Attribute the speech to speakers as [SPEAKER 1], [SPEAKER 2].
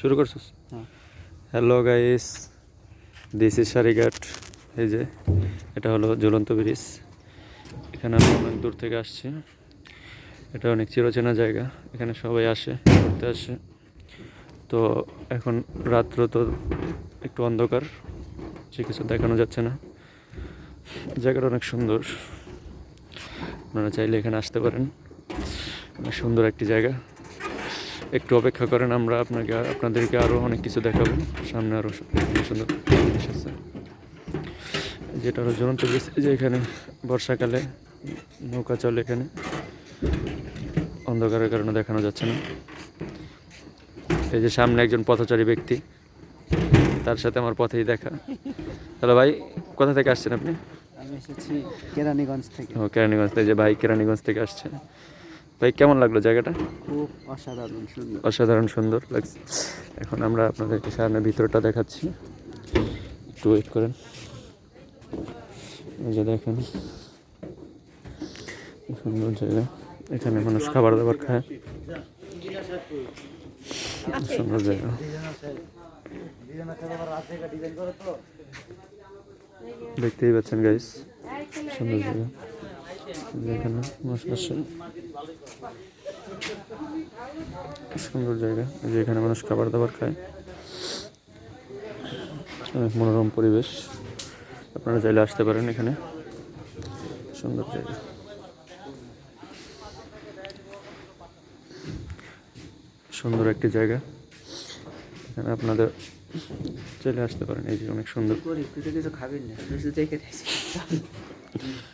[SPEAKER 1] শুরু করছিস? Hello guys, this is Sarighat. এই যে এটা হলো ঝুলন্ত ব্রিজ। এখানে আমি অনেক দূর থেকে আসছি। এটা অনেক চিরচেনা জায়গা, এখানে সবাই আসে, ঘুরতে আসে। তো এখন রাত্র, তো একটু অন্ধকার, সে কিছু দেখানো যাচ্ছে না। জায়গাটা অনেক সুন্দর, আপনারা চাইলে এখানে আসতে পারেন। অনেক সুন্দর একটি জায়গা। একটু অপেক্ষা করেন, আমরা আপনাদেরকে আরও অনেক কিছু দেখাবো। সামনে আরও সুন্দর জিনিস আছে। যেটা হলো ঝুলন্ত ব্রিজ। যে এখানে বর্ষাকালে নৌকা চলে, এখানে অন্ধকারের কারণে দেখানো যাচ্ছে না। এই যে সামনে একজন পথচারী ব্যক্তি, তার সাথে আমার পথেই দেখা। হ্যালো ভাই, কোথা থেকে আসছেন আপনি?
[SPEAKER 2] আমি এসেছি কেরানীগঞ্জ থেকে।
[SPEAKER 1] ও, কেরানীগঞ্জ থেকে। যে ভাই কেরানীগঞ্জ থেকে আসছে। ভাই, কেমন লাগলো জায়গাটা?
[SPEAKER 2] খুব অসাধারণ সুন্দর।
[SPEAKER 1] অসাধারণ সুন্দর লাগছে। এখন আমরা আপনাদেরকে সামনে ভিতরটা দেখাচ্ছি, একটু ওয়েট করেন। এই যে দেখেন, সুন্দর জায়গা। এখানে মানুষ খাবার দাবার খায়। সুন্দর জায়গা। দেখতেই পাচ্ছেন গাইস, সুন্দর জায়গা। এখানে মানুষ আসে, সুন্দর জায়গা। এই যে এখানে মানুষ খাবার দাবার খায়। অনেক মনোরম পরিবেশ, আপনারা চাইলে আসতে পারেন এখানে। সুন্দর জায়গা, সুন্দর একটি জায়গা। এখানে আপনাদের চলে আসতে পারেন। এই যে অনেক সুন্দর।
[SPEAKER 2] কিছু খাবেন না, দেখে